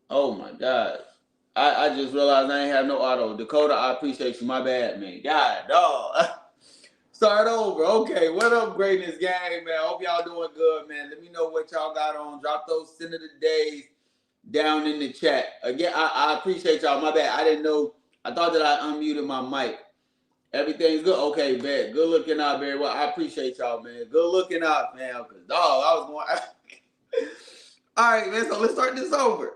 Oh my God. I just realized I ain't have no auto. Dakota, I appreciate you. My bad, man. God, dog. Start over. Okay, what up, greatness gang, man? Hope y'all doing good, man. Let me know what y'all got on. Drop those sin of the days down in the chat. Again, I appreciate y'all. My bad. I didn't know. I thought that I unmuted my mic. Everything's good. Okay, bad. Good looking out, very well. I appreciate y'all, man. Good looking out, man. Cause dog, I was going. All right, man. So let's start this over.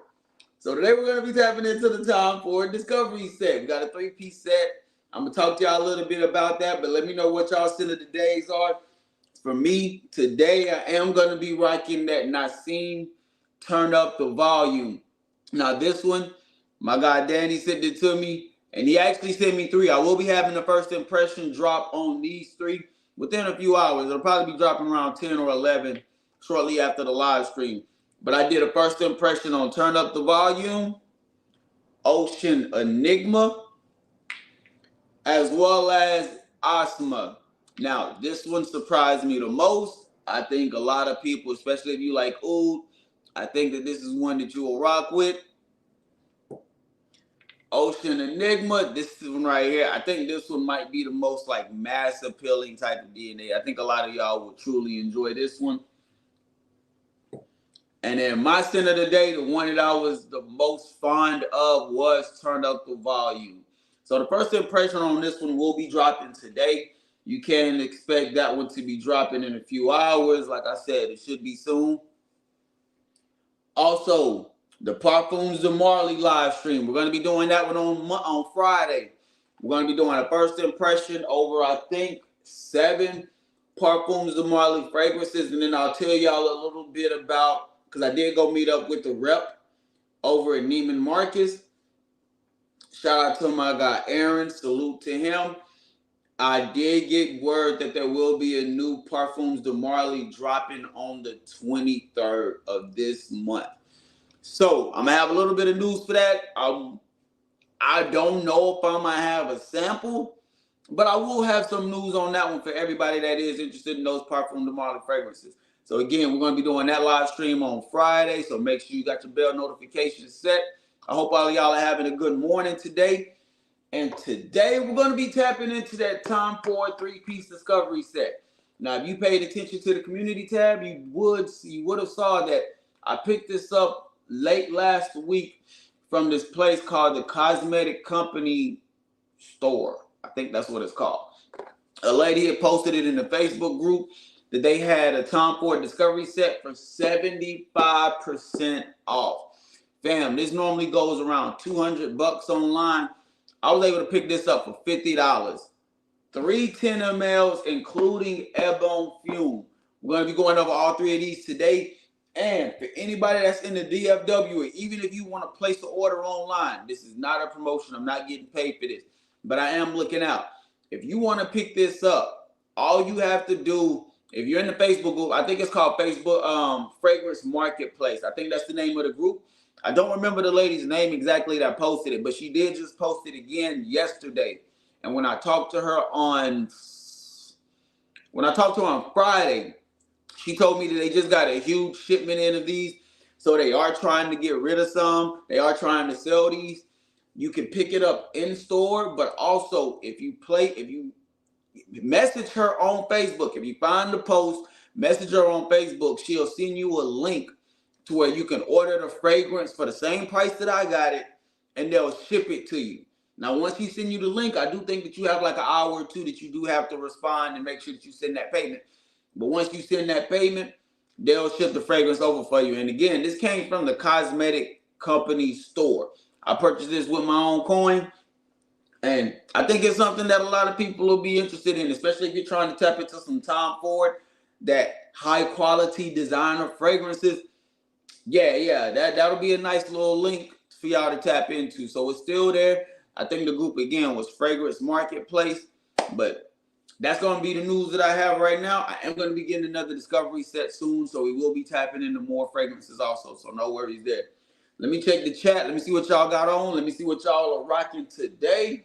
So today we're gonna be tapping into the Tom Ford Discovery set. We got a three-piece set. I'm gonna talk to y'all a little bit about that, but let me know what y'all sin of the days are. For me, today I am gonna be rocking that Nassim Turn Up the Volume. Now this one, my guy Danny sent it to me, and he actually sent me three. I will be having the first impression drop on these three within a few hours. It'll probably be dropping around 10 or 11 shortly after the live stream. But I did a first impression on Turn Up the Volume, Ocean Enigma, as well as Asma. Now, this one surprised me the most. I think a lot of people, especially if you like oud, I think that this is one that you will rock with. Ocean Enigma, this one right here. I think this one might be the most like mass appealing type of DNA. I think a lot of y'all will truly enjoy this one. And then my sin of the day, the one that I was the most fond of was Turn Up the Volume. So the first impression on this one will be dropping today. You can expect that one to be dropping in a few hours. Like I said, it should be soon. Also, the Parfums de Marley live stream. We're going to be doing that one on Friday. We're going to be doing a first impression over, I think, 7 Parfums de Marley fragrances. And then I'll tell y'all a little bit about, because I did go meet up with the rep over at Neiman Marcus. Shout out to my guy Aaron. Salute to him. I did get word that there will be a new Parfums de Marley dropping on the 23rd of this month. So I'm gonna have a little bit of news for that. I don't know if I'm gonna have a sample, but I will have some news on that one for everybody that is interested in those Parfum de Marley fragrances. So again, we're gonna be doing that live stream on Friday. So make sure you got your bell notifications set. I hope all of y'all are having a good morning today. And today we're gonna be tapping into that Tom Ford three-piece discovery set. Now, if you paid attention to the community tab, you would have saw that I picked this up late last week from this place called the Cosmetic Company Store. I think that's what it's called. A lady had posted it in the Facebook group that they had a Tom Ford Discovery set for 75% off. Fam, this normally goes around $200 online. I was able to pick this up for $50. 310 mLs, including Ebene Fume. We're going to be going over all three of these today. And for anybody that's in the DFW, or even if you want to place an order online, this is not a promotion. I'm not getting paid for this, but I am looking out. If you want to pick this up, all you have to do, if you're in the Facebook group, I think it's called Facebook Fragrance Marketplace. I think that's the name of the group. I don't remember the lady's name exactly that posted it, but she did just post it again yesterday. And when I talked to her on Friday, she told me that they just got a huge shipment in of these. So they are trying to get rid of some. They are trying to sell these. You can pick it up in store, but also if you message her on Facebook, if you find the post, message her on Facebook, she'll send you a link to where you can order the fragrance for the same price that I got it, and they'll ship it to you. Now, once he send you the link, I do think that you have like an hour or two that you do have to respond and make sure that you send that payment. But once you send that payment, they'll ship the fragrance over for you. And again, this came from the Cosmetic Company Store. I purchased this with my own coin. And I think it's something that a lot of people will be interested in, especially if you're trying to tap into some Tom Ford, that high quality designer fragrances. Yeah, that'll be a nice little link for y'all to tap into. So it's still there. I think the group again was Fragrance Marketplace, but that's going to be the news that I have right now. I am going to be getting another discovery set soon, so we will be tapping into more fragrances also. So no worries there. Let me check the chat. Let me see what y'all got on. Let me see what y'all are rocking today.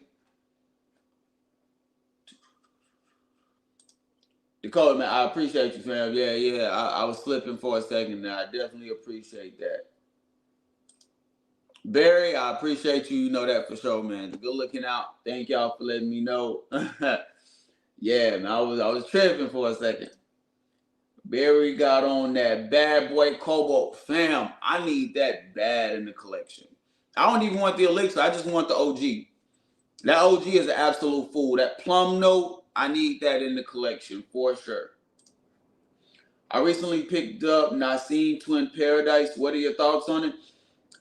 Dakota, man, I appreciate you, fam. Yeah. I was slipping for a second there. I definitely appreciate that. Barry, I appreciate you. You know that for sure, man. Good looking out. Thank y'all for letting me know. Yeah, man, I was tripping for a second. Barry got on that bad boy Cobalt. Fam, I need that bad in the collection. I don't even want the elixir. I just want the OG. That OG is an absolute fool. That plum note, I need that in the collection for sure. I recently picked up Nassim Twin Paradise. What are your thoughts on it?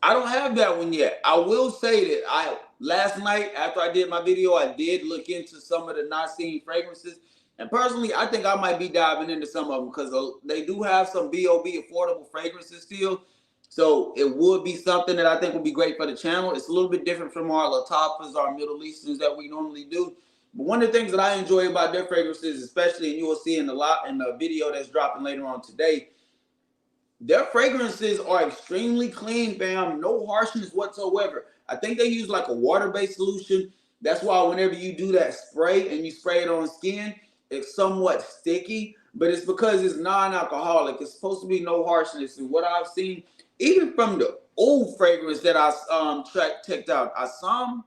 I don't have that one yet. I will say that last night after I did my video, I did look into some of the Nassim fragrances. And personally, I think I might be diving into some of them because they do have some BOB affordable fragrances still. So it would be something that I think would be great for the channel. It's a little bit different from our Latafas, our Middle Easterns that we normally do. But one of the things that I enjoy about their fragrances, especially, and you will see in the video that's dropping later on today, their fragrances are extremely clean, fam. No harshness whatsoever. I think they use like a water-based solution. That's why whenever you do that spray and you spray it on skin, it's somewhat sticky, but it's because it's non-alcoholic. It's supposed to be no harshness. And what I've seen, even from the old fragrance that I checked out, Assam,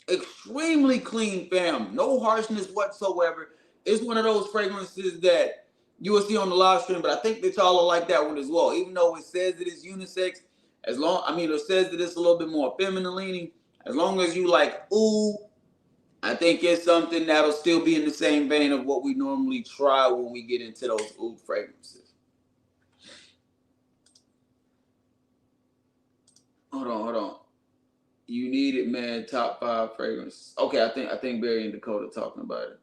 extremely clean, fam. No harshness whatsoever. It's one of those fragrances that you will see on the live stream, but I think that y'all will like that one as well. Even though it says that it's unisex, it says that it's a little bit more feminine leaning. As long as you like ooh, I think it's something that'll still be in the same vein of what we normally try when we get into those oud fragrances. Hold on. You need it, man. Top 5 fragrances. Okay, I think Barry and Dakota talking about it.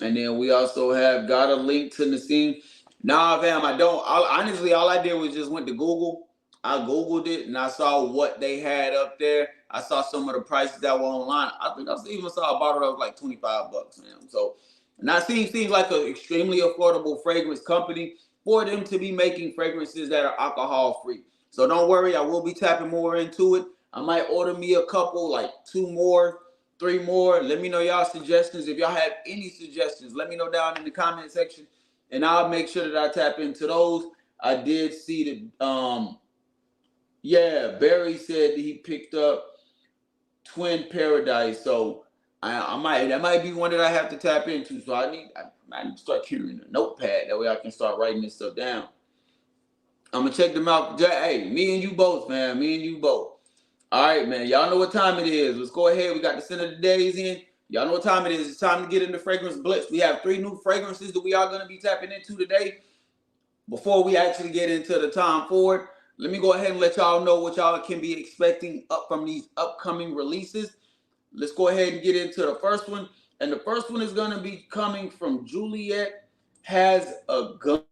And then we also have got a link to Nassim. Nah, fam, I don't. Honestly, all I did was just went to Google. I Googled it and I saw what they had up there. I saw some of the prices that were online. I think I even saw a bottle that was like $25, man. So Nassim seems like an extremely affordable fragrance company for them to be making fragrances that are alcohol free. So don't worry, I will be tapping more into it. I might order me a couple, like 2 more, 3 more. Let me know y'all suggestions. If y'all have any suggestions, let me know down in the comment section, and I'll make sure that I tap into those. I did see that. Yeah, Barry said that he picked up Twin Paradise, so that might be one that I have to tap into. So I need to start carrying a notepad that way I can start writing this stuff down. I'm gonna check them out. Hey, me and you both, man. Me and you both. All right, man. Y'all know what time it is. Let's go ahead. We got the scent of the days in. Y'all know what time it is. It's time to get into Fragrance Blitz. We have 3 new fragrances that we are going to be tapping into today. Before we actually get into the time forward, let me go ahead and let y'all know what y'all can be expecting up from these upcoming releases. Let's go ahead and get into the first one. And the first one is going to be coming from Juliet Has a Gun.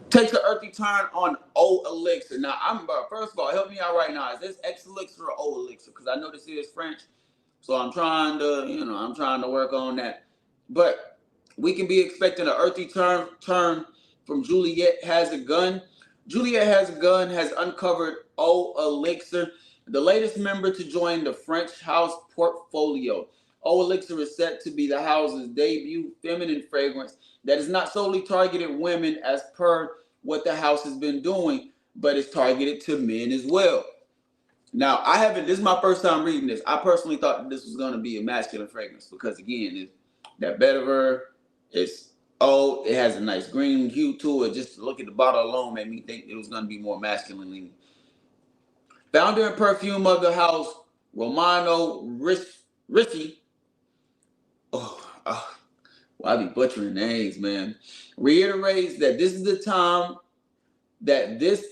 Takes the earthy turn on Eau Elixir. Now, first of all, help me out right now. Is this X Elixir or Eau Elixir? Because I know this is French, so I'm trying to work on that. But we can be expecting an earthy turn from Juliet Has a Gun. Juliet Has a Gun has uncovered Eau Elixir, the latest member to join the French house portfolio. Eau Elixir is set to be the house's debut feminine fragrance that is not solely targeted women as per what the house has been doing, but is targeted to men as well. Now, this is my first time reading this. I personally thought that this was going to be a masculine fragrance because, again, that vetiver, it has a nice green hue to it. Just to look at the bottle alone made me think it was going to be more masculine leaning. Founder and perfume of the house, Romano Ricci. I be butchering names, man. Reiterates that this is the time this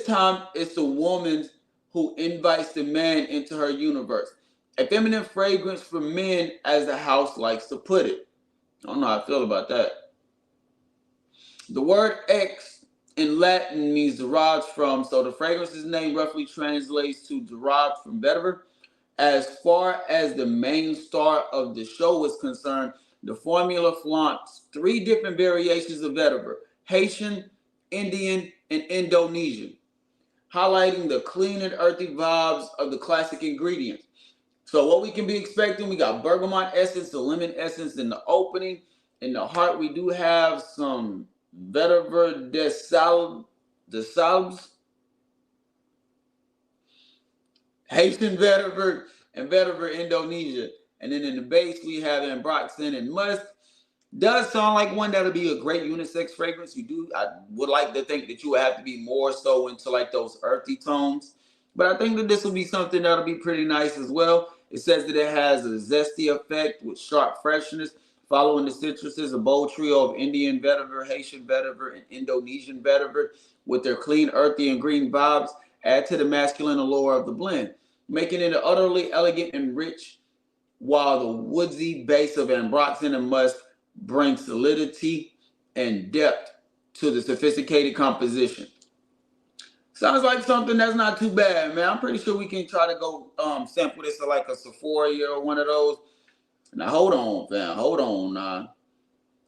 time it's the woman who invites the man into her universe. A feminine fragrance for men, as the house likes to put it. I don't know how I feel about that. The word X in Latin means derived from, so the fragrance's name roughly translates to derived from vetiver. As far as the main star of the show is concerned, the formula flaunts 3 different variations of vetiver: Haitian, Indian, and Indonesian, highlighting the clean and earthy vibes of the classic ingredients. So what we can be expecting, we got bergamot essence, the lemon essence in the opening. In the heart, we do have some vetiver de salbes. Haitian vetiver, and vetiver Indonesia. And then in the base, we have ambroxan and musk. Does sound like one that'll be a great unisex fragrance. I would like to think that you would have to be more so into like those earthy tones. But I think that this will be something that'll be pretty nice as well. It says that it has a zesty effect with sharp freshness, following the citruses, a bold trio of Indian vetiver, Haitian vetiver, and Indonesian vetiver with their clean, earthy, and green vibes add to the masculine allure of the blend, making it utterly elegant and rich, while the woodsy base of ambroxan and musk brings solidity and depth to the sophisticated composition. Sounds like something that's not too bad, man. I'm pretty sure we can try to go sample this at like a Sephora or one of those. Now hold on, fam. Hold on.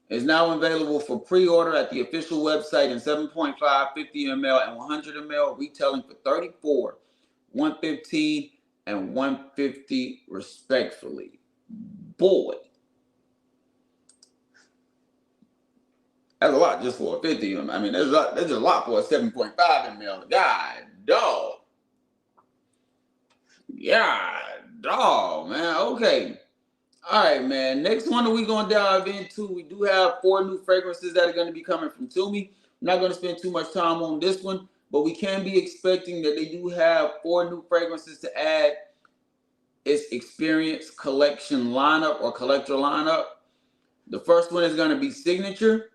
It's now available for pre-order at the official website in 7.5, 50 ml, and 100 ml, retailing for $34, $115, and $150 respectfully. Boy, that's a lot just for a 50. I mean, there's a lot for a 7.5 ml. God, dog. Yeah, dog, man. Okay. All right, man. Next one that we're going to dive into, we do have 4 new fragrances that are going to be coming from Fume. I'm not going to spend too much time on this one, but we can be expecting that they do have 4 new fragrances to add its experience collection lineup or collector lineup. The first one is going to be Signature.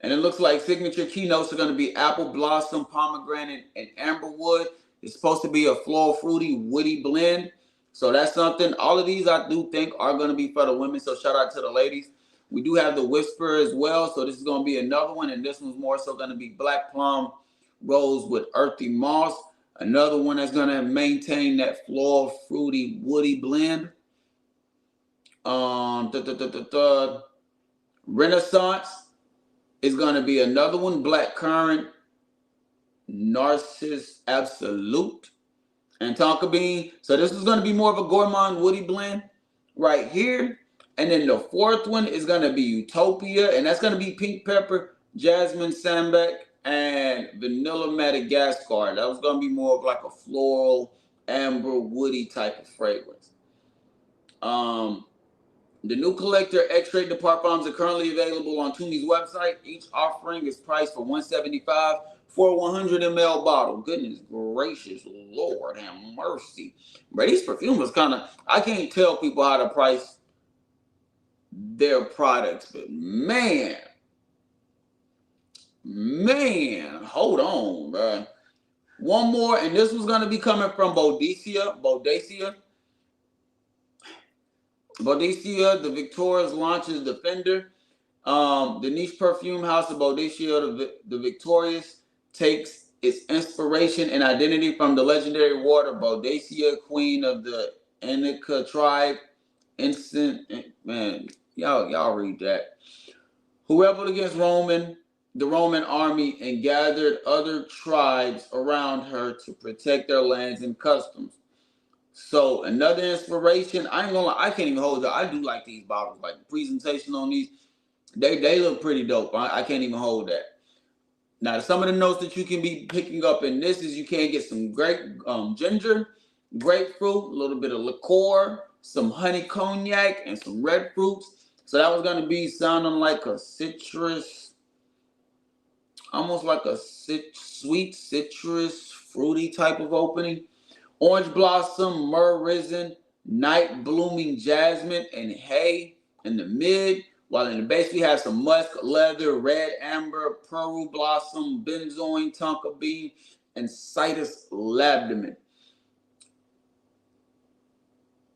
And it looks like signature keynotes are going to be apple blossom, pomegranate, and amberwood. It's supposed to be a floral, fruity, woody blend. So that's something. All of these I do think are going to be for the women. So shout out to the ladies. We do have the Whisper as well. So this is going to be another one. And this one's more so going to be black plum rose with earthy moss. Another one that's going to maintain that floral, fruity, woody blend. Renaissance is going to be another one. Black currant, Narcissus Absolute, and Tonka Bean. So this is going to be more of a gourmand woody blend right here. And then the fourth one is going to be Utopia. And that's going to be pink pepper, jasmine sambac, and vanilla Madagascar. That was going to be more of like a floral, amber, woody type of fragrance. The new collector X-Ray de Parfums are currently available on Fume's website. Each offering is priced for $175 for a 100 ml bottle. Goodness gracious, Lord have mercy. But these perfumes kind of, I can't tell people how to price their products, but man, hold on, bro. One more, and this was going to be coming from Bodacia, the Victoria's launches Defender. The niche perfume house of Bodacia, the Victoria's, takes its inspiration and identity from the legendary water Bodacia, queen of the Inika tribe. Man, y'all read that. Who rebelled against the Roman army and gathered other tribes around her to protect their lands and customs. So another inspiration, I ain't gonna lie, I can't even hold it. I do like these bottles, like the presentation on these, they look pretty dope. I can't even hold that. Now, some of the notes that you can be picking up in this is you can get some great ginger, grapefruit, a little bit of liqueur, some honey cognac, and some red fruits. So that was gonna be sounding like a citrus, almost like a sweet citrus, fruity type of opening. Orange blossom, myrrh risen, night blooming jasmine, and hay in the mid. While in the base we have some musk, leather, red amber, pearl blossom, benzoin, tonka bean, and citrus labdamen.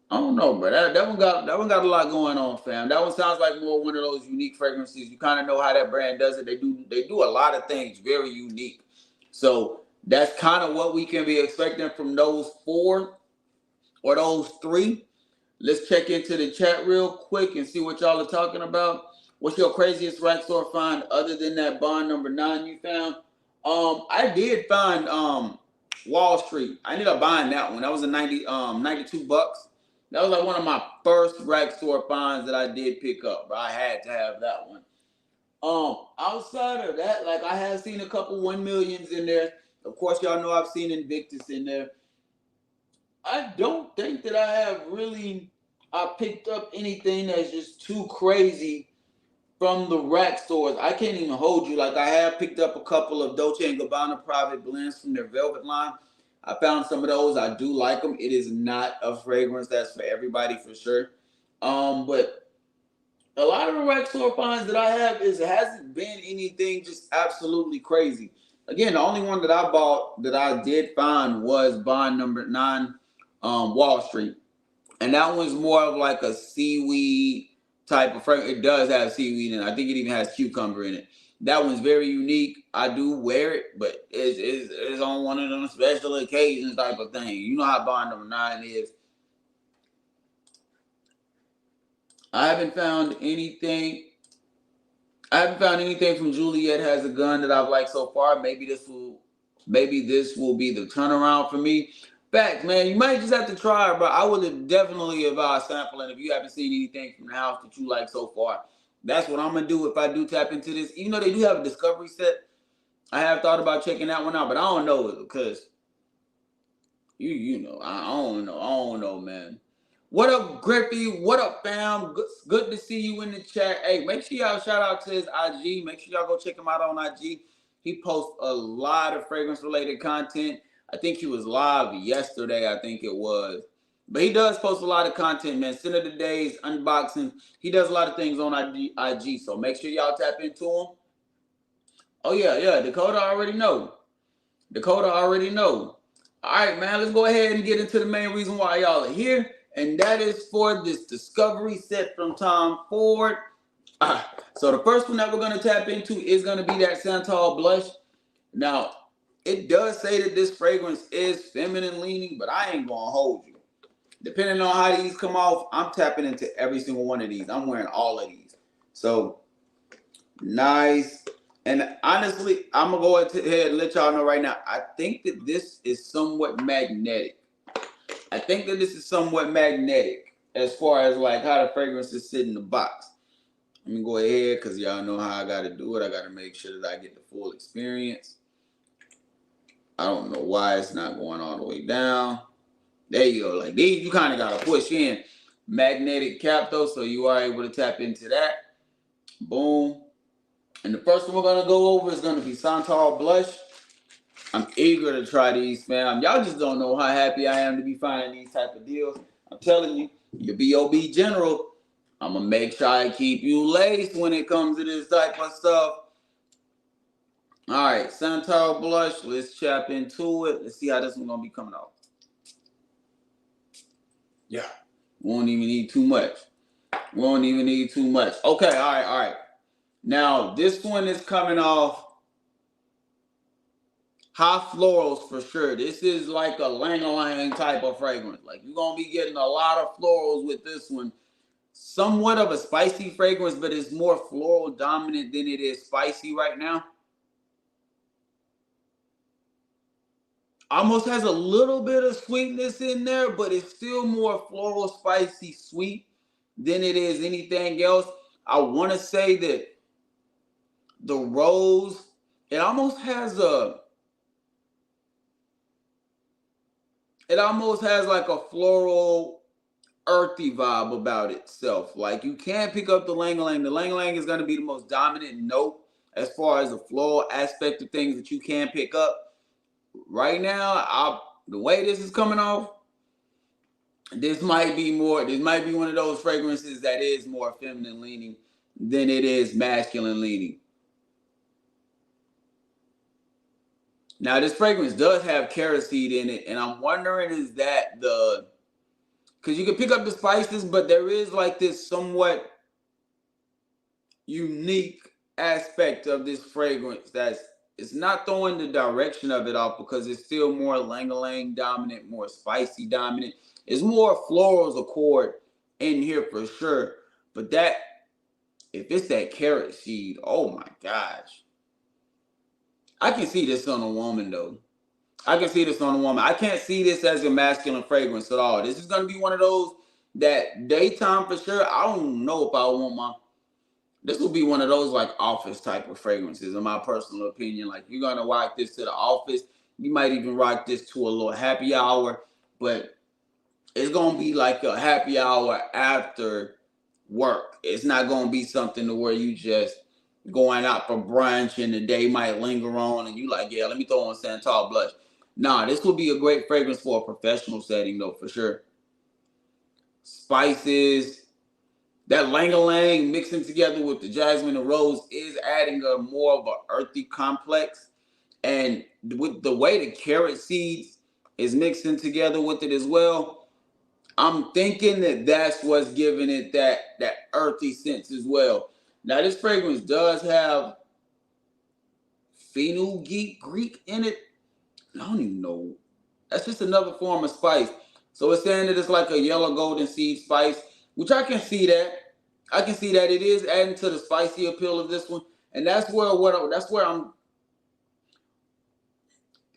I don't know, bro. That one got a lot going on, fam. That one sounds like more one of those unique fragrances. You kind of know how that brand does it. They do a lot of things very unique. So that's kind of what we can be expecting from those 4 or those 3. Let's check into the chat real quick and see what y'all are talking about. What's your craziest rack store find other than that Bond number 9 you found? I did find Wall Street. I ended up buying that one. That was a $92. That was like one of my first rack store finds that I did pick up. But I had to have that one. Outside of that, like I have seen a couple 1 millions in there. Of course, y'all know I've seen Invictus in there. I don't think that I picked up anything that's just too crazy from the rack stores. I can't even hold you. Like, I have picked up a couple of Dolce & Gabbana private blends from their Velvet line. I found some of those. I do like them. It is not a fragrance that's for everybody for sure. But a lot of the rack store finds that I have hasn't been anything just absolutely crazy. Again, the only one that I bought that I did find was Bond number 9, Wall Street. And that one's more of like a seaweed type of fragrance. It does have seaweed in it. I think it even has cucumber in it. That one's very unique. I do wear it, but it's on one of them special occasions type of thing. You know how Bond number 9 is. I haven't found anything from Juliet Has a Gun that I've liked so far. Maybe this will be the turnaround for me. Fact, man, you might just have to try it, but I would definitely advise sampling if you haven't seen anything from the house that you like so far. That's what I'm gonna do if I do tap into this. Even though they do have a discovery set, I have thought about checking that one out, but I don't know it because you know, I don't know, man. What up, Griffey? What up, fam? Good to see you in the chat. Hey, make sure y'all shout out to his IG. Make sure y'all go check him out on IG. He posts a lot of fragrance-related content. I think he was live yesterday, I think it was. But he does post a lot of content, man. Center of the days, unboxing. He does a lot of things on IG, so make sure y'all tap into him. Oh, yeah. Dakota already know. All right, man, let's go ahead and get into the main reason why y'all are here. And that is for this discovery set from Tom Ford. So the first one that we're going to tap into is going to be that Santal blush. Now, it does say that this fragrance is feminine leaning, but I ain't going to hold you. Depending on how these come off, I'm tapping into every single one of these. I'm wearing all of these. So, nice. And honestly, I'm going to go ahead and let y'all know right now, I think that this is somewhat magnetic. As far as like how the fragrances sit in the box. Let me go ahead because y'all know how I got to do it. I got to make sure that I get the full experience. I don't know why it's not going all the way down. There you go. Like these, you kind of got to push in. Magnetic cap though, so you are able to tap into that. Boom. And the first one we're going to go over is going to be Santal Blush. I'm eager to try these, fam. Y'all just don't know how happy I am to be finding these type of deals. I'm telling you, your B.O.B. General, I'm going to make sure I keep you laced when it comes to this type of stuff. All right, Santal Blush. Let's tap into it. Let's see how this one's going to be coming out. Yeah. Won't even need too much. Okay, all right. Now, this one is coming off high florals for sure. This is like a lang-a-lang type of fragrance. Like, you're going to be getting a lot of florals with this one. Somewhat of a spicy fragrance, but it's more floral dominant than it is spicy right now. Almost has a little bit of sweetness in there, but it's still more floral, spicy, sweet than it is anything else. I want to say that the rose, it almost has like a floral, earthy vibe about itself. Like you can't pick up the lang-a-lang. The lang-a-lang is going to be the most dominant note as far as the floral aspect of things that you can pick up. Right now, the way this is coming off, this might be one of those fragrances that is more feminine leaning than it is masculine leaning. Now, this fragrance does have carrot seed in it, and I'm wondering is that because you can pick up the spices, but there is like this somewhat unique aspect of this fragrance it's not throwing the direction of it off because it's still more lang-a-lang dominant, more spicy dominant. It's more florals accord in here for sure. But if it's that carrot seed, oh my gosh. I can see this on a woman though. I can't see this as a masculine fragrance at all. This is going to be one of those that daytime for sure. I don't know if I want this will be one of those like office type of fragrances in my personal opinion. Like you're going to rock this to the office. You might even rock this to a little happy hour, but it's gonna be like a happy hour after work. It's not gonna be something to where you just going out for brunch and the day might linger on and you like, yeah, let me throw on Santal blush. Nah, this would be a great fragrance for a professional setting though, for sure. Spices, that lang-a-lang mixing together with the jasmine and rose is adding a more of an earthy complex. And with the way the carrot seeds is mixing together with it as well, I'm thinking that that's what's giving it that earthy sense as well. Now this fragrance does have fenugreek Greek in it. I don't even know. That's just another form of spice. So it's saying that it's like a yellow golden seed spice, which I can see that. I can see that it is adding to the spicy appeal of this one, and that's where I'm.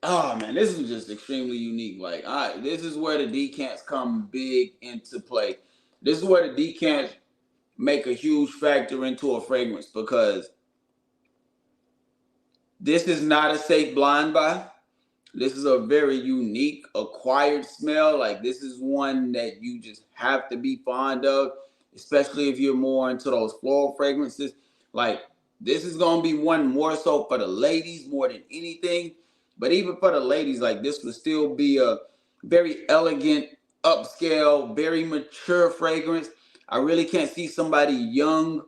Oh man, this is just extremely unique. Like, this is where the decants come big into play. This is where the decants make a huge factor into a fragrance because this is not a safe blind buy. This is a very unique acquired smell. Like this is one that you just have to be fond of, especially if you're more into those floral fragrances. Like this is gonna be one more so for the ladies more than anything. But even for the ladies, like this would still be a very elegant, upscale, very mature fragrance. I really can't see somebody young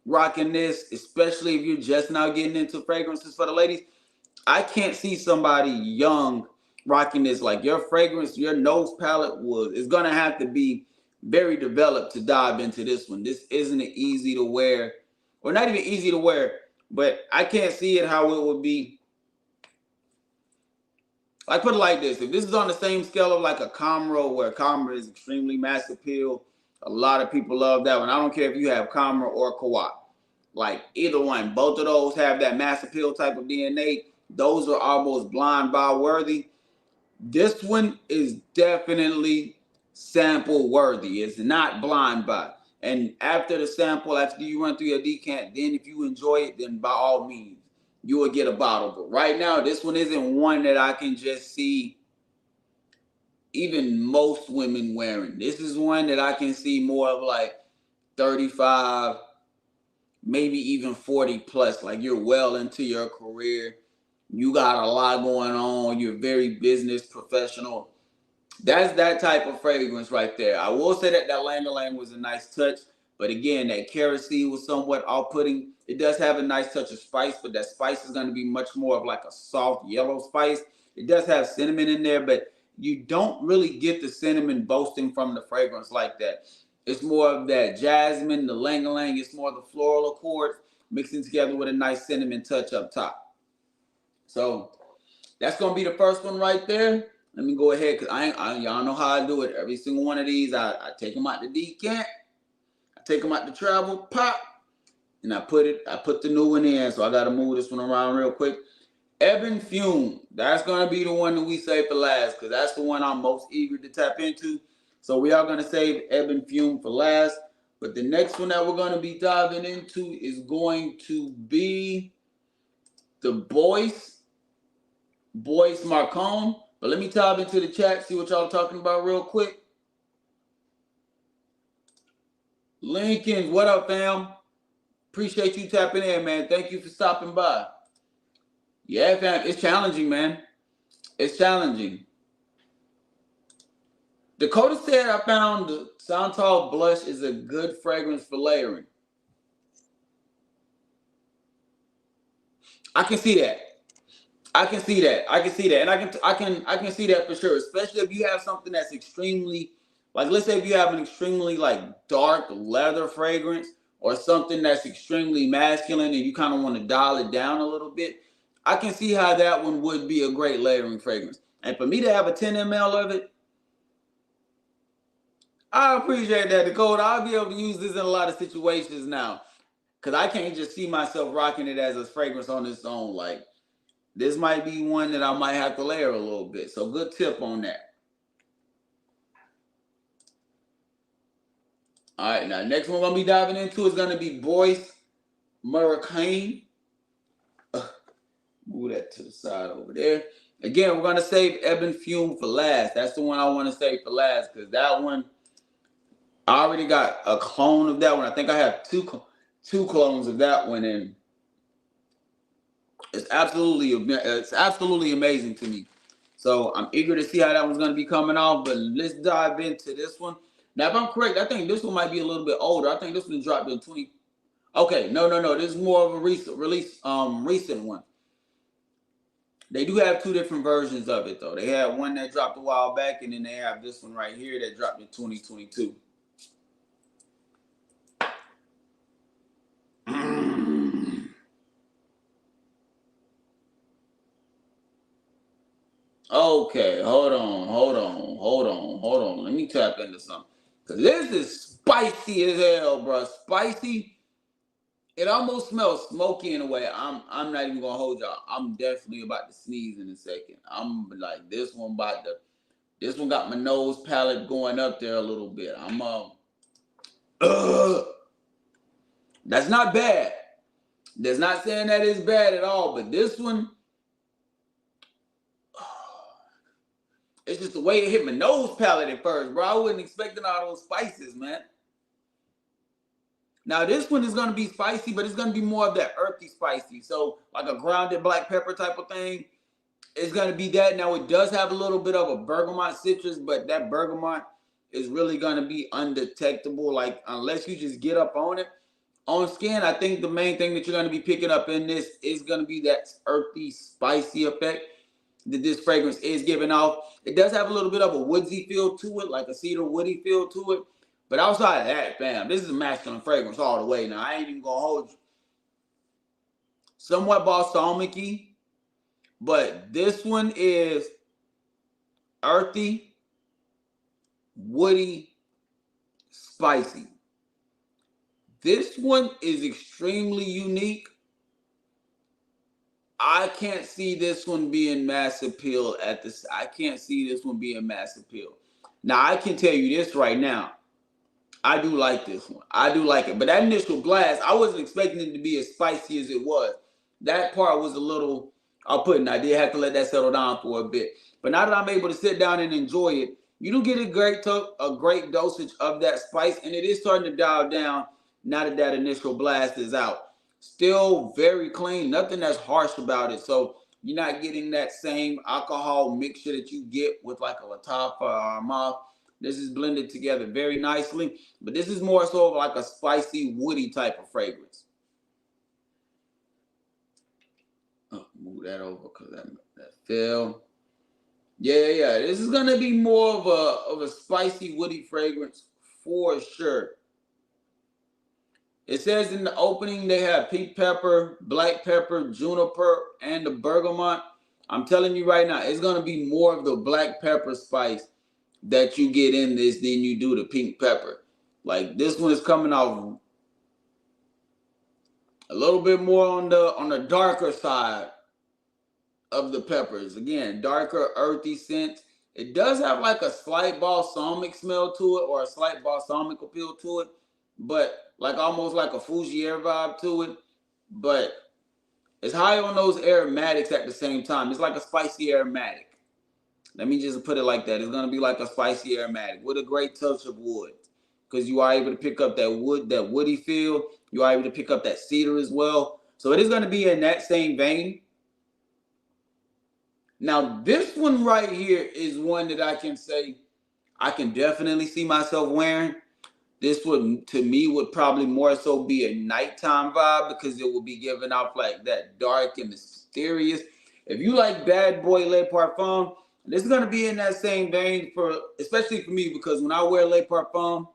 rocking this, especially if you're just now getting into fragrances for the ladies. I can't see somebody young rocking this. Like your fragrance, your nose palette is gonna have to be very developed to dive into this one. This isn't an easy to wear, or not even easy to wear, but I can't see it how it would be. Like put it like this: if this is on the same scale of like a Comro, where Comro is extremely mass appeal, a lot of people love that one. I don't care if you have Comro or Kawak. Like either one, both of those have that mass appeal type of DNA. Those are almost blind buy worthy. This one is definitely sample worthy. It's not blind buy. And after the sample, after you run through your decant, then if you enjoy it, then by all means, you will get a bottle. But right now, this one isn't one that I can just see even most women wearing. This is one that I can see more of like 35, maybe even 40 plus. Like you're well into your career. You got a lot going on. You're very business professional. That's that type of fragrance right there. I will say that lang-a-lang was a nice touch. But again, that carrot seed was somewhat off-putting. It does have a nice touch of spice, but that spice is going to be much more of like a soft yellow spice. It does have cinnamon in there, but you don't really get the cinnamon boasting from the fragrance like that. It's more of that jasmine, the lang-a-lang. It's more of the floral accords mixing together with a nice cinnamon touch up top. So that's gonna be the first one right there. Let me go ahead because y'all know how I do it. Every single one of these, I take them out the decant, I take them out the travel pop, and I put the new one in. So I gotta move this one around real quick. Ebene Fume. That's gonna be the one that we save for last because that's the one I'm most eager to tap into. So we are gonna save Ebene Fume for last. But the next one that we're gonna be diving into is going to be the Bois Marocain. But let me dive into the chat, see what y'all are talking about real quick. Lincoln, what up, fam? Appreciate you tapping in, man. Thank you for stopping by. Yeah, fam, it's challenging, man. It's challenging. Dakota said I found the Santal blush is a good fragrance for layering. I can see that. I can see that, and I can see that for sure. Especially if you have something that's extremely, like let's say if you have an extremely like dark leather fragrance or something that's extremely masculine, and you kind of want to dial it down a little bit. I can see how that one would be a great layering fragrance. And for me to have a 10 ml of it, I appreciate that, Dakota. I'll be able to use this in a lot of situations now, because I can't just see myself rocking it as a fragrance on its own. Like. This might be one that I might have to layer a little bit. So good tip on that. All right, now next one we're going to be diving into is going to be Bois Marocain. Move that to the side over there. Again, we're gonna save Ebene Fume for last. That's the one I want to save for last because that one I already got a clone of that one. I think I have two clones of that one, and it's absolutely amazing to me. So I'm eager to see how that one's gonna be coming off. But let's dive into this one. Now, if I'm correct, I think this one might be a little bit older. I think this one dropped in 20. Okay, no. This is more of a recent one. They do have two different versions of it though. They have one that dropped a while back, and then they have this one right here that dropped in 2022. Okay, hold on. Let me tap into something. Cause this is spicy as hell, bro. Spicy. It almost smells smoky in a way. I'm not even gonna hold y'all. I'm definitely about to sneeze in a second. I'm like this one got my nose palate going up there a little bit. That's not bad. That's not saying that it's bad at all, but this one, it's just the way it hit my nose palate at first, bro. I wasn't expecting all those spices, man. Now this one is gonna be spicy, but it's gonna be more of that earthy spicy. So like a grounded black pepper type of thing. It's gonna be that. Now it does have a little bit of a bergamot citrus, but that bergamot is really gonna be undetectable. Like unless you just get up on it. On skin, I think the main thing that you're gonna be picking up in this is gonna be that earthy, spicy effect that this fragrance is giving off. It does have a little bit of a woodsy feel to it, like a cedar woody feel to it. But outside of that, bam, this is a masculine fragrance all the way. Now, I ain't even gonna hold you. Somewhat balsamic-y, but this one is earthy, woody, spicy. This one is extremely unique. I can't see this one being mass appeal at this. I can't see this one being mass appeal. Now, I can tell you this right now. I do like this one. I do like it. But that initial blast, I wasn't expecting it to be as spicy as it was. That part was a little, I'll put it, I did have to let that settle down for a bit. But now that I'm able to sit down and enjoy it, you do get a great dosage of that spice. And it is starting to dial down now that that initial blast is out. Still very clean. Nothing that's harsh about it. So you're not getting that same alcohol mixture that you get with like a Lattafa or Armagh. This is blended together very nicely, but this is more so of like a spicy, woody type of fragrance. Oh, move that over because that fell. Yeah. This is gonna be more of a spicy, woody fragrance for sure. It says in the opening they have pink pepper, black pepper, juniper, and the bergamot. I'm telling you right now, it's gonna be more of the black pepper spice that you get in this than you do the pink pepper. Like this one is coming off a little bit more on the darker side of the peppers. Again, darker earthy scent. It does have like a slight balsamic smell to it or a slight balsamic appeal to it, but like almost like a Fougere vibe to it. But it's high on those aromatics at the same time. It's like a spicy aromatic. Let me just put it like that. It's going to be like a spicy aromatic with a great touch of wood because you are able to pick up that woody feel. You are able to pick up that cedar as well. So it is going to be in that same vein. Now, this one right here is one that I can say I can definitely see myself wearing. This would, to me, would probably more so be a nighttime vibe because it will be giving off like that dark and mysterious. If you like Bad Boy Le Parfum, this is going to be in that same vein especially for me, because when I wear Le Parfum,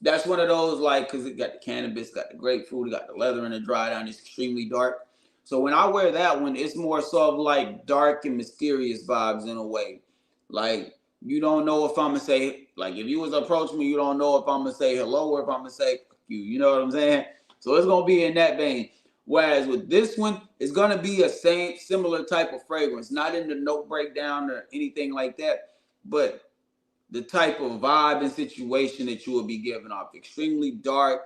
that's one of those like, because it got the cannabis, got the grapefruit, it got the leather in the dry down, it's extremely dark. So when I wear that one, it's more so of like dark and mysterious vibes in a way. Like, you don't know if I'm going to say, like if you was approaching me, you don't know if I'm going to say hello or if I'm going to say you. You know what I'm saying? So it's going to be in that vein. Whereas with this one, it's going to be a similar type of fragrance, not in the note breakdown or anything like that, but the type of vibe and situation that you will be giving off. Extremely dark,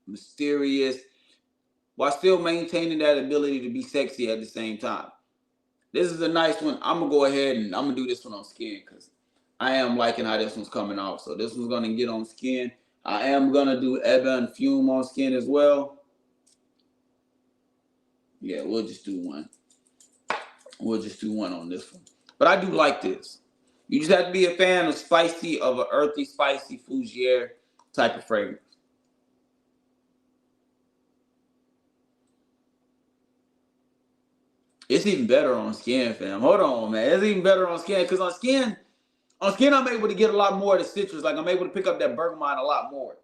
mysterious, while still maintaining that ability to be sexy at the same time. This is a nice one. I'm gonna go ahead and I'm gonna do this one on skin because I am liking how this one's coming off. So this one's gonna get on skin. I am gonna do Ebene and Fume on skin as well. Yeah, we'll just do one. We'll just do one on this one. But I do like this. You just have to be a fan of spicy, of an earthy, spicy fougere type of fragrance. It's even better on skin, fam. Hold on, man. It's even better on skin because on skin, I'm able to get a lot more of the citrus. Like I'm able to pick up that bergamot a lot more.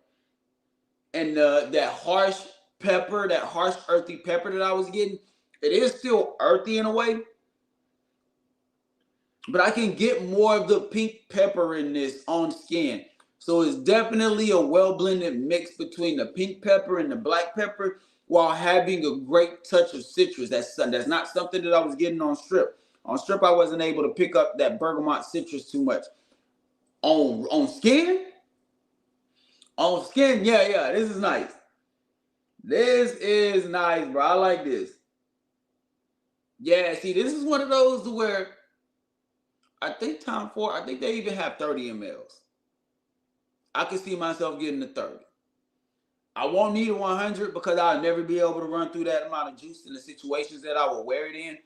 And that harsh pepper, that harsh earthy pepper that I was getting, it is still earthy in a way. But I can get more of the pink pepper in this on skin. So it's definitely a well-blended mix between the pink pepper and the black pepper while having a great touch of citrus. That's not something that I was getting on strip. On strip, I wasn't able to pick up that bergamot citrus too much. On skin? On skin, yeah, this is nice. This is nice, bro. I like this. Yeah, see, this is one of those where I think I think they even have 30 mLs. I can see myself getting the 30. I won't need a 100 because I'll never be able to run through that amount of juice in the situations that I will wear it in.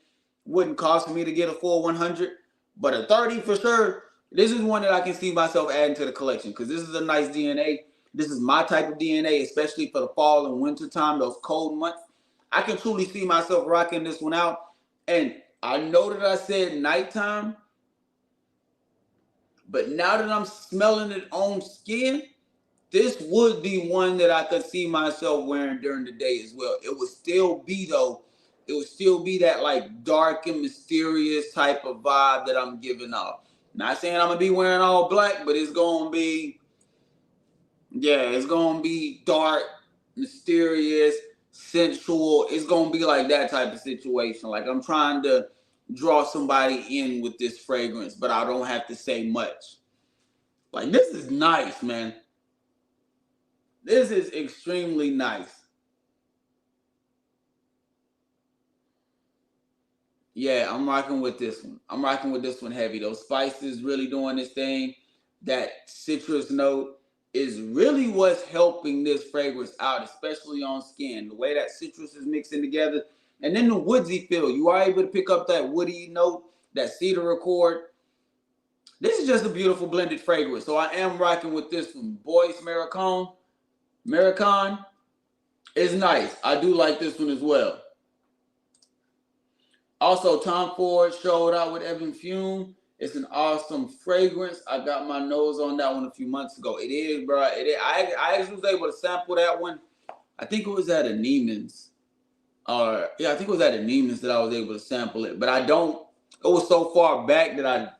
Wouldn't cost me to get a full 100, but a 30 for sure. This is one that I can see myself adding to the collection because this is a nice DNA. This is my type of DNA, especially for the fall and winter time, those cold months. I can truly see myself rocking this one out. And I know that I said nighttime, but now that I'm smelling it on skin, this would be one that I could see myself wearing during the day as well. It would still be that like dark and mysterious type of vibe that I'm giving off. Not saying I'm gonna be wearing all black, but it's gonna be dark, mysterious, sensual. It's gonna be like that type of situation. Like I'm trying to draw somebody in with this fragrance, but I don't have to say much. Like this is nice, man. This is extremely nice. Yeah, I'm rocking with this one. I'm rocking with this one heavy. Those spices really doing this thing. That citrus note is really what's helping this fragrance out, especially on skin. The way that citrus is mixing together. And then the woodsy feel. You are able to pick up that woody note, that cedar accord. This is just a beautiful blended fragrance. So I am rocking with this one. Bois Marocain is nice. I do like this one as well. Also, Tom Ford showed out with Ebene Fume. It's an awesome fragrance. I got my nose on that one a few months ago. It is, bro. It is. I actually was able to sample that one. I think it was at a Neiman's. I think it was at a Neiman's that I was able to sample it. But I don't. It was so far back that I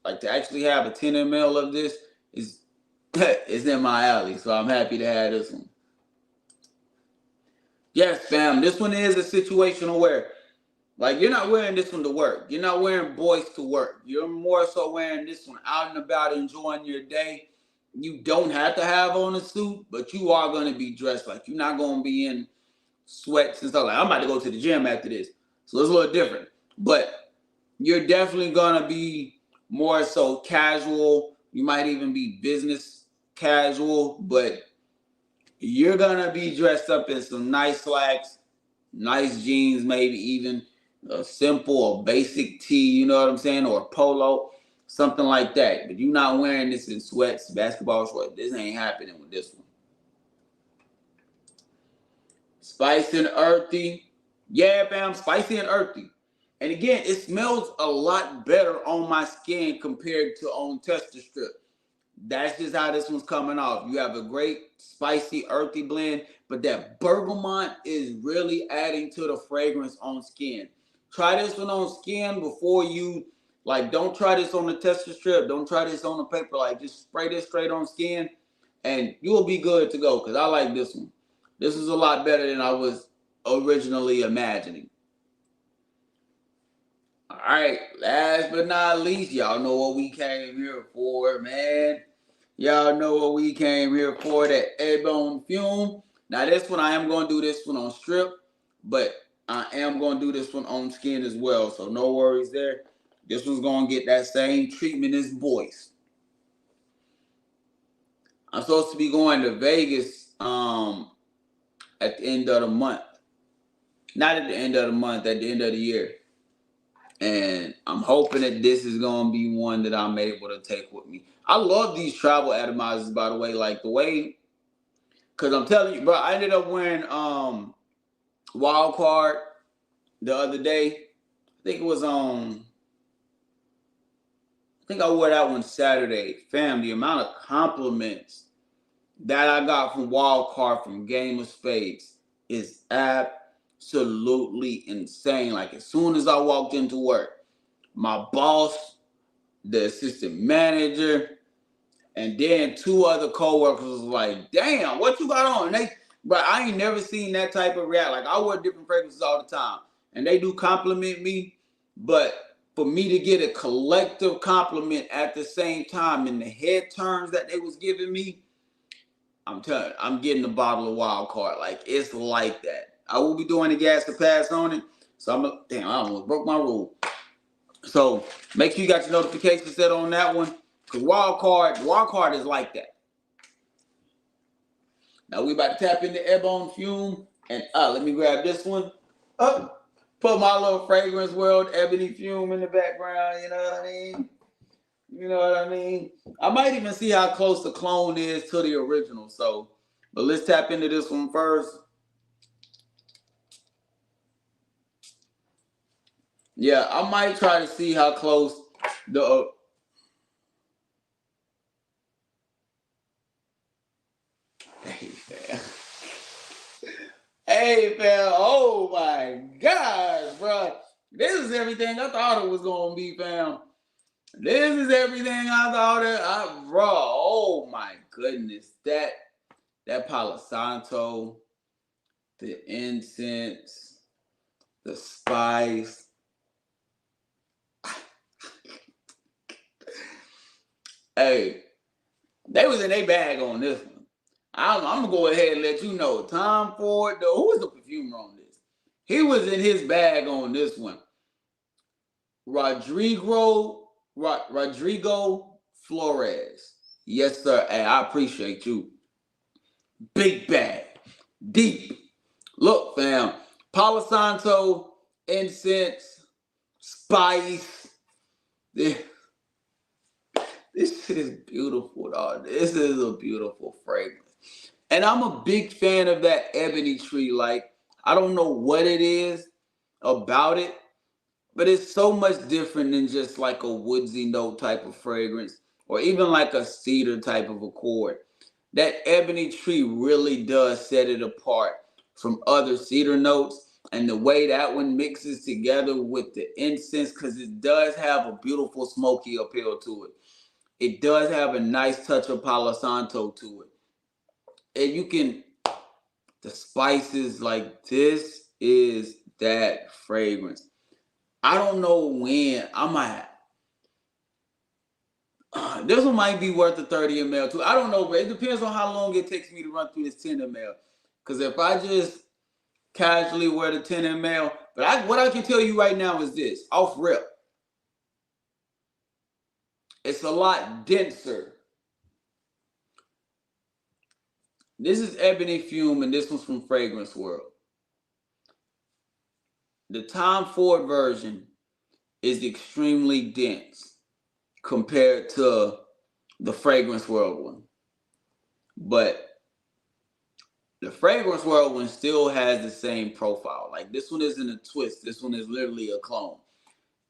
like to actually have a 10 ml of this is in my alley. So I'm happy to have this one. Yes, fam. This one is a situational wear. Like, you're not wearing this one to work. You're not wearing Bois to work. You're more so wearing this one out and about, enjoying your day. You don't have to have on a suit, but you are going to be dressed like you're not going to be in sweats and stuff. Like, I'm about to go to the gym after this. So it's a little different. But you're definitely going to be more so casual. You might even be business casual, but you're going to be dressed up in some nice slacks, nice jeans, maybe even a simple or basic tee, you know what I'm saying, or a polo, something like that. But you're not wearing this in sweats, basketball shorts. This ain't happening with this one. Spicy and earthy. Yeah, fam, spicy and earthy. And again, it smells a lot better on my skin compared to on tester strip. That's just how this one's coming off. You have a great spicy, earthy blend, but that bergamot is really adding to the fragrance on skin. Try this one on skin before you, like, don't try this on the tester strip. Don't try this on the paper. Like, just spray this straight on skin, and you will be good to go, because I like this one. This is a lot better than I was originally imagining. All right, last but not least, y'all know what we came here for, man. Y'all know what we came here for, that Ebene Fume. Now, this one, I am going to do this one on strip, but I am going to do this one on skin as well, so no worries there. This one's going to get that same treatment as Bois. I'm supposed to be going to Vegas at the end of the month. Not at the end of the month, at the end of the year. And I'm hoping that this is going to be one that I'm able to take with me. I love these travel atomizers, by the way. Like the way, because I'm telling you, bro, I ended up wearing Wild Card the other day. I think it was I think I wore that one Saturday. Fam, the amount of compliments that I got from Wild Card from Game of Spades is absolutely insane. Like as soon as I walked into work, my boss, the assistant manager, and then two other coworkers was like, damn, what you got on? And but I ain't never seen that type of react. Like I wear different fragrances all the time. And they do compliment me, but for me to get a collective compliment at the same time and the head turns that they was giving me, I'm telling you, I'm getting a bottle of Wild Card. Like it's like that. I will be doing the gas to pass on it. So damn, I almost broke my rule. So make sure you got your notifications set on that one. Cause Wild Card is like that. Now we about to tap into Ebene Fume. And let me grab this one. Put my little fragrance world, Ebene Fume in the background, you know what I mean? You know what I mean? I might even see how close the clone is to the original. So, but let's tap into this one first. Yeah, I might try to see how close the Hey, fam. Oh my gosh, bro. This is everything I thought it was gonna be, fam. This is everything I thought bro. Oh my goodness. That Palo Santo, the incense, the spice. Hey, they was in their bag on this one. I'm gonna go ahead and let you know. Tom Ford, though, who was the perfumer on this? He was in his bag on this one. Rodrigo Flores. Yes, sir. Hey, I appreciate you. Big bag. Deep. Look, fam. Palo Santo, incense, spice. This shit is beautiful, dog. This is a beautiful fragrance. And I'm a big fan of that ebony tree. Like, I don't know what it is about it, but it's so much different than just like a woodsy note type of fragrance or even like a cedar type of accord. That ebony tree really does set it apart from other cedar notes, and the way that one mixes together with the incense, because it does have a beautiful smoky appeal to it. It does have a nice touch of Palo Santo to it. And you can, the spices, like this is that fragrance. I don't know when I might. This one might be worth a 30 ml too. I don't know, but it depends on how long it takes me to run through this 10 ml. Because if I just casually wear the 10 ml, but what I can tell you right now is this, off rip. It's a lot denser. This is Ebene Fume, and this one's from Fragrance World. The Tom Ford version is extremely dense compared to the Fragrance World one. But the Fragrance World one still has the same profile. Like this one isn't a twist. This one is literally a clone.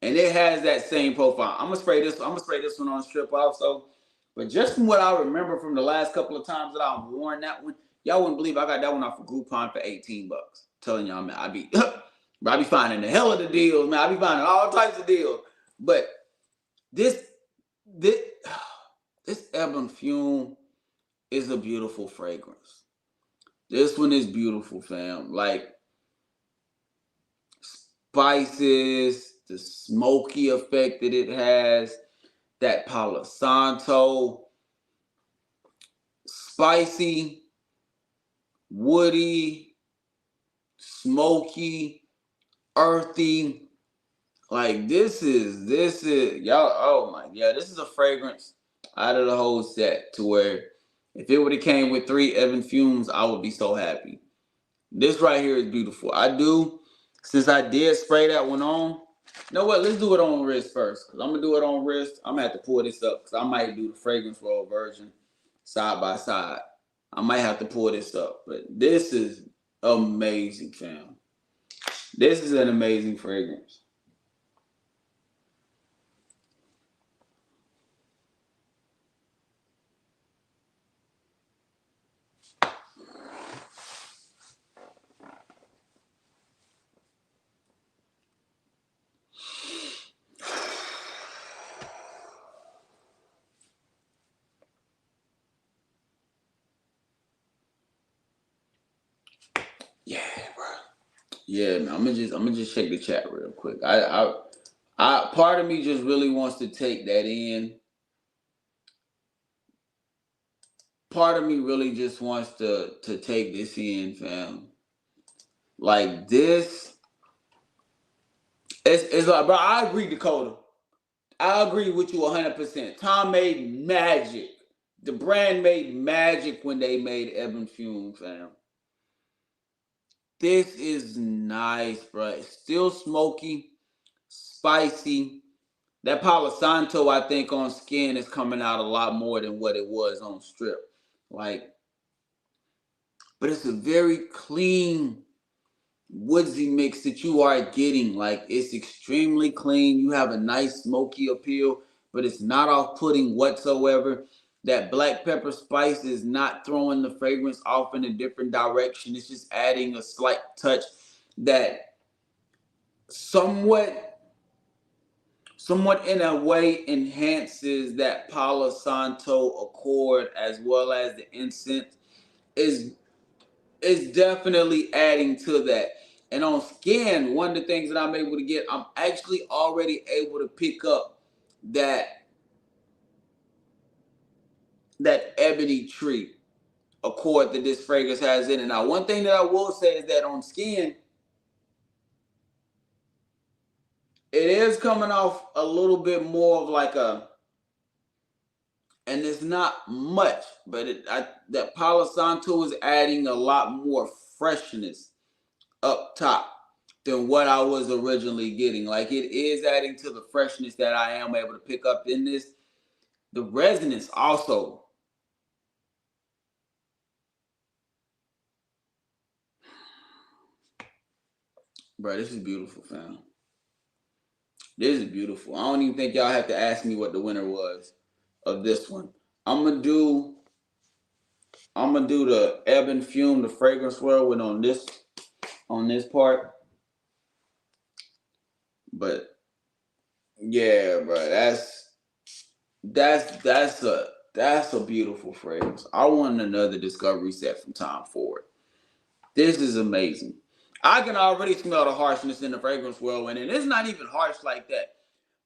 And it has that same profile. I'm gonna spray this one on strip also. But just from what I remember from the last couple of times that I've worn that one, y'all wouldn't believe I got that one off of Groupon for $18. Telling y'all, man, I be finding the hell of the deals, man. I be finding all types of deals. But this Ebene Fume is a beautiful fragrance. This one is beautiful, fam. Like spices, the smoky effect that it has, that Palo Santo, spicy, woody, smoky, earthy. Like this is y'all. Oh my, yeah, this is a fragrance out of the whole set to where if it would have came with 3 Ebene Fumes, I would be so happy. This right here is beautiful. Since I did spray that one on, you know what? Let's do it on wrist first. Because I'm going to do it on wrist. I'm going to have to pull this up because I might do the fragrance roll version side by side. I might have to pull this up. But this is amazing, fam. This is an amazing fragrance. Yeah, bro. Yeah, man. I'm gonna just check the chat real quick. Part of me just really wants to take that in. Part of me really just wants to take this in, fam. Like this, it's like, bro. I agree, Dakota. I agree with you 100%. Tom made magic. The brand made magic when they made Ebene Fume, fam. This is nice, bro. It's still smoky, spicy. That Palo Santo, I think, on skin is coming out a lot more than what it was on strip. Like, but it's a very clean, woodsy mix that you are getting. Like, it's extremely clean. You have a nice smoky appeal, but it's not off-putting whatsoever. That black pepper spice is not throwing the fragrance off in a different direction. It's just adding a slight touch that somewhat in a way enhances that Palo Santo accord, as well as the incense is definitely adding to that. And on skin, one of the things that I'm able to get, I'm actually already able to pick up that ebony tree accord that this fragrance has in it. Now, one thing that I will say is that on skin, it is coming off a little bit more of like a, and it's not much, but that Palo Santo is adding a lot more freshness up top than what I was originally getting. Like, it is adding to the freshness that I am able to pick up in this. The resonance also. Bro, this is beautiful, fam. This is beautiful. I don't even think y'all have to ask me what the winner was of this one. I'm gonna do the Ebene Fume, the fragrance whirlwind on this part. But yeah, bro, that's a beautiful fragrance. I want another discovery set from Tom Ford. This is amazing. I can already smell the harshness in the fragrance whirlwind, and it's not even harsh like that.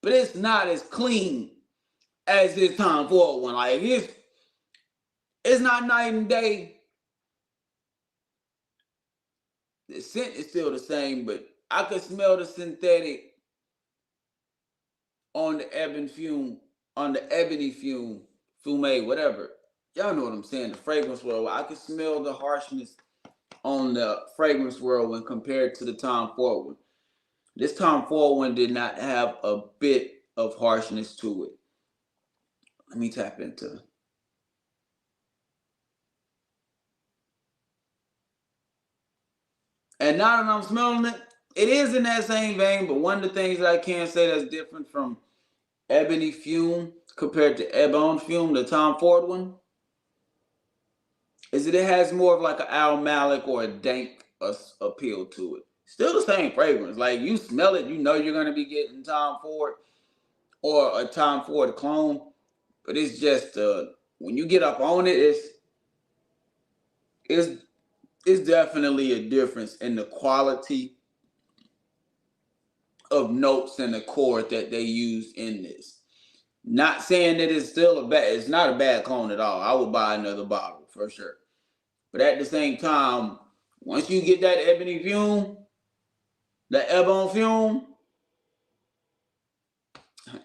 But it's not as clean as this Tom Ford one. Like, it's not night and day. The scent is still the same, but I could smell the synthetic on the Ebene Fume, Fume, whatever. Y'all know what I'm saying. The fragrance whirlwind. I could smell the harshness on the fragrance whirlwind compared to the Tom Ford one. This Tom Ford one did not have a bit of harshness to it. Let me tap into it. And now that I'm smelling it, it is in that same vein, but one of the things that I can say that's different from Ebene Fume compared to Ebene Fume, the Tom Ford one, is that it has more of like an almalic or a dank appeal to it. Still the same fragrance. Like, you smell it, you know you're going to be getting Tom Ford or a Tom Ford clone, but it's just when you get up on it, it's definitely a difference in the quality of notes and accord that they use in this. Not saying that it's not a bad clone at all. I would buy another bottle for sure. But at the same time, once you get that Ebene Fume, The Ebene Fume.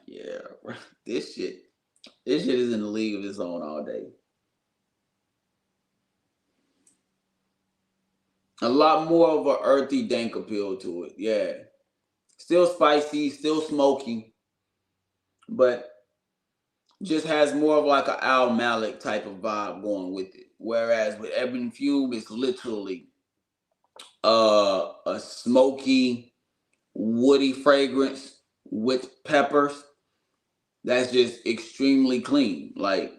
Yeah, this shit. This shit is in the league of its own all day. A lot more of a earthy, dank appeal to it. Yeah. Still spicy, still smoky, but just has more of like an Al Malik type of vibe going with it. Whereas with Ebene Fume, it's literally a smoky, woody fragrance with peppers that's just extremely clean. Like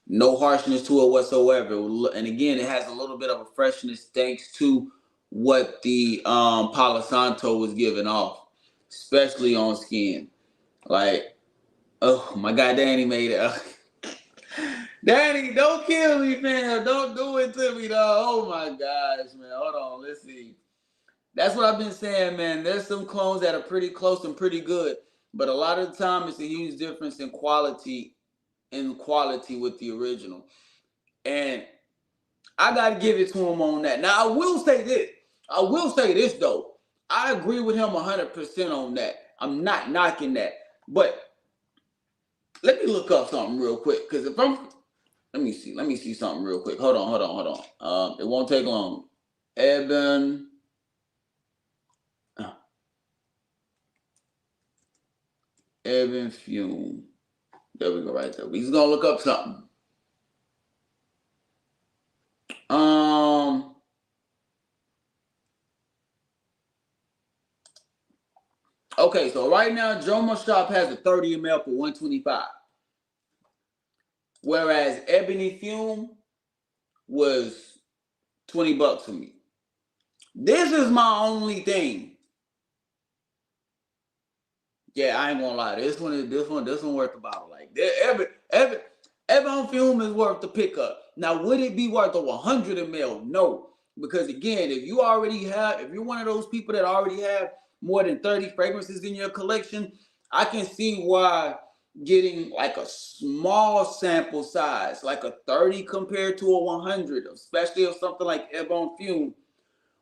no harshness to it whatsoever. And again, it has a little bit of a freshness thanks to what the Palo Santo was giving off, especially on skin. Like, oh my God, Danny made it. Danny, don't kill me, man. Don't do it to me, dog. Oh my gosh, man. Hold on. Let's see. That's what I've been saying, man. There's some clones that are pretty close and pretty good, but a lot of the time it's a huge difference in quality with the original. And I gotta give it to him on that. Now I will say this though. I agree with him 100% on that. I'm not knocking that. But let me look up something real quick. Because if I'm let me see something real quick. Hold on. It won't take long. Ebene Fume. There we go, right there. He's gonna look up something. Okay, so right now, Joma Shop has a 30 ml for $125. Whereas Ebene Fume was $20 for me. This is my only thing. Yeah, I ain't gonna lie. This one worth the bottle. Like Ebene Fume is worth the pickup. Now, would it be worth a 100 ml? No, because again, if you're one of those people that already have more than 30 fragrances in your collection, I can see why getting like a small sample size, like a 30 compared to a 100, especially if something like Ebene Fume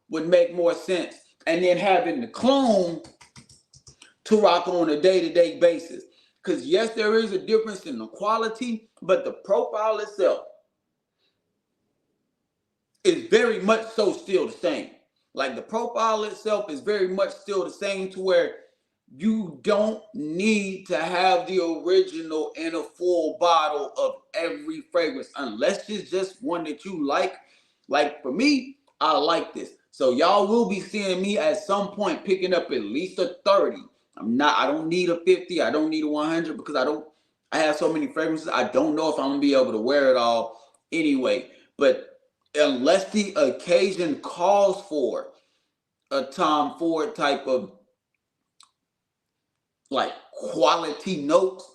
would make more sense. And then having the clone to rock on a day-to-day basis. Because yes, there is a difference in the quality, but the profile itself is very much so still the same. Like the profile itself is very much still the same to where you don't need to have the original in a full bottle of every fragrance unless it's just one that you like. Like for me, I like this. So y'all will be seeing me at some point picking up at least a 30. I don't need a 50. I don't need a 100 because I have so many fragrances. I don't know if I'm gonna be able to wear it all anyway. But unless the occasion calls for a Tom Ford type of like quality notes,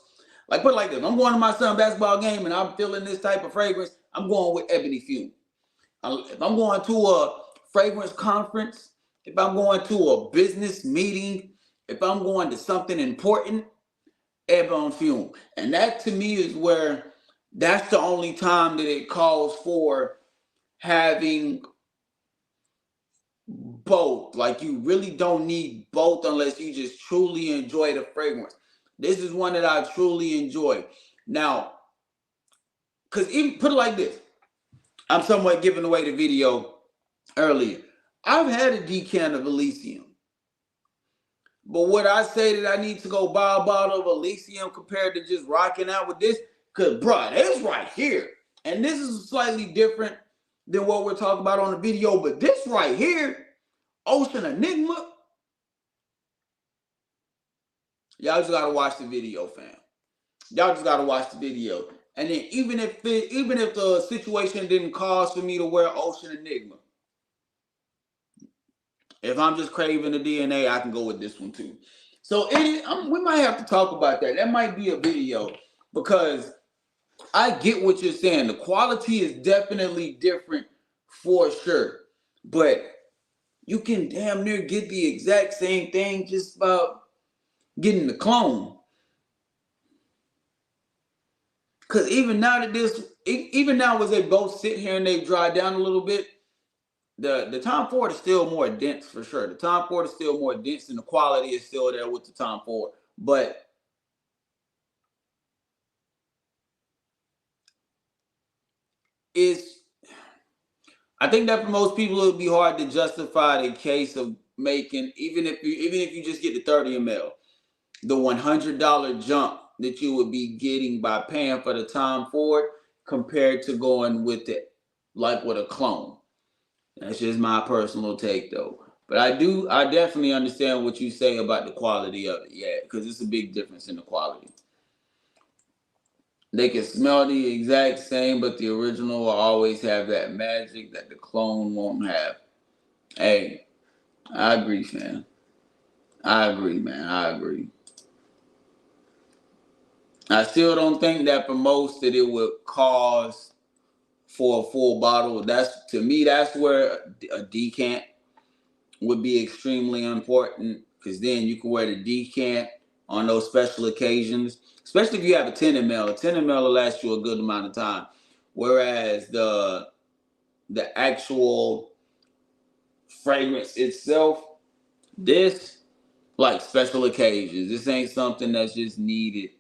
like put it like this: I'm going to my son's basketball game and I'm feeling this type of fragrance, I'm going with Ebene Fume. If I'm going to a fragrance conference, if I'm going to a business meeting, if I'm going to something important, Ebene Fume. And that to me is where that's the only time that it calls for having both. Like you really don't need both unless you just truly enjoy the fragrance. This is one that I truly enjoy. Now, because even put it like this, I'm somewhat giving away the video earlier. I've had a decant of Elysium. But would I say that I need to go buy a bottle of Elysium compared to just rocking out with this? Because, bruh, this right here. And this is slightly different than what we're talking about on the video. But this right here, Ocean Enigma, y'all just got to watch the video, fam. Y'all just got to watch the video. And then even if the situation didn't cause for me to wear Ocean Enigma, if I'm just craving the DNA, I can go with this one too. So we might have to talk about that. That might be a video because I get what you're saying. The quality is definitely different for sure. But you can damn near get the exact same thing just about getting the clone. Because even now as they both sit here and they dry down a little bit, the Tom Ford is still more dense for sure. The Tom Ford is still more dense, and the quality is still there with the Tom Ford. But it's, I think that for most people it would be hard to justify the case of making, even if you just get the 30 ml, the $100 jump that you would be getting by paying for the Tom Ford compared to going with it like with a clone. That's just my personal take though. But I definitely understand what you say about the quality of it. Yeah, because it's a big difference in the quality. They can smell the exact same, but the original will always have that magic that the clone won't have. Hey, I agree, fam. I agree, man. I agree. I still don't think that for most that it would cost for a full bottle. That's, to me, that's where a decant would be extremely important, because then you can wear the decant on those special occasions, especially if you have a 10 ml. A 10 ml will last you a good amount of time, whereas the actual fragrance itself, this, like special occasions. This ain't something that's just needed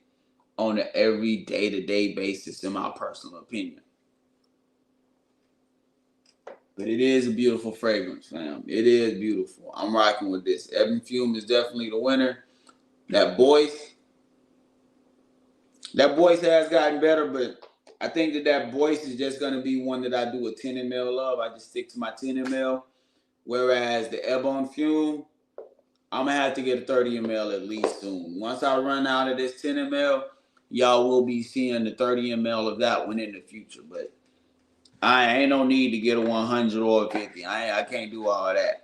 on an every day-to-day basis, in my personal opinion. But it is a beautiful fragrance, fam. It is beautiful. I'm rocking with this. Ebene Fume is definitely the winner. That voice has gotten better, but I think that voice is just going to be one that I do a 10 ml of. I just stick to my 10 ml. Whereas the Ebene Fume, I'm going to have to get a 30 ml at least soon. Once I run out of this 10 ml, y'all will be seeing the 30 ml of that one in the future. But I ain't no need to get a 100 or a 50. I can't do all that.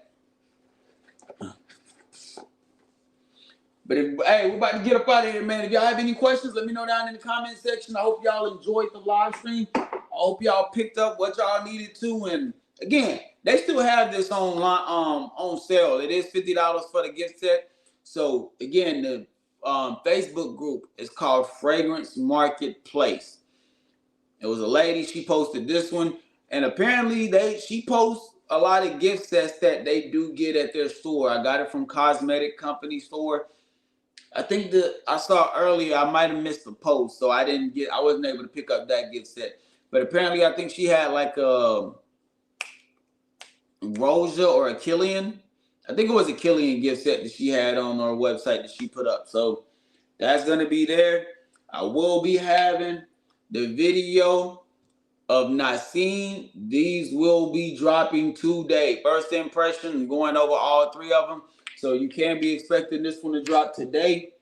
But hey, we're about to get up out of here, man. If y'all have any questions, let me know down in the comment section. I hope y'all enjoyed the live stream. I hope y'all picked up what y'all needed to. And again, they still have this on sale. It is $50 for the gift set. So again, the Facebook group is called Fragrance Marketplace. It was a lady, she posted this one, and apparently she posts a lot of gift sets that they do get at their store. I got it from Cosmetic Company store. I think that I saw earlier, I might have missed the post, so I wasn't able to pick up that gift set. But apparently I think she had like a Rosia or a Killian. I think it was a Killian gift set that she had on her website that she put up. So that's going to be there. I will be having the video of Nassim. These will be dropping today. First impression, I'm going over all three of them. So you can be expecting this one to drop today.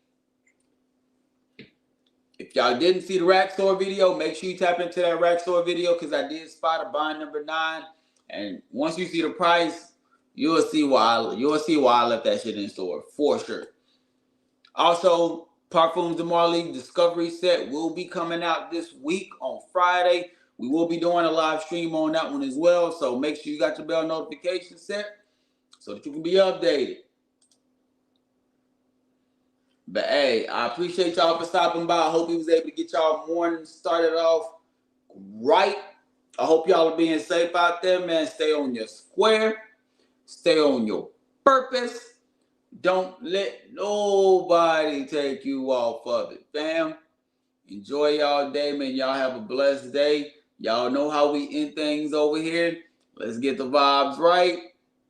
If y'all didn't see the rack store video, make sure you tap into that rack store video, because I did spot a bond number 9. And once you see the price, you'll see why I left that shit in store for sure. Also, Parfums de Marly Discovery set will be coming out this week on Friday. We will be doing a live stream on that one as well. So make sure you got your bell notification set so that you can be updated. But hey, I appreciate y'all for stopping by. I hope we was able to get y'all morning started off right. I hope y'all are being safe out there, man. Stay on your square. Stay on your purpose. Don't let nobody take you off of it, fam. Enjoy y'all day, man. Y'all have a blessed day. Y'all know how we end things over here. Let's get the vibes right.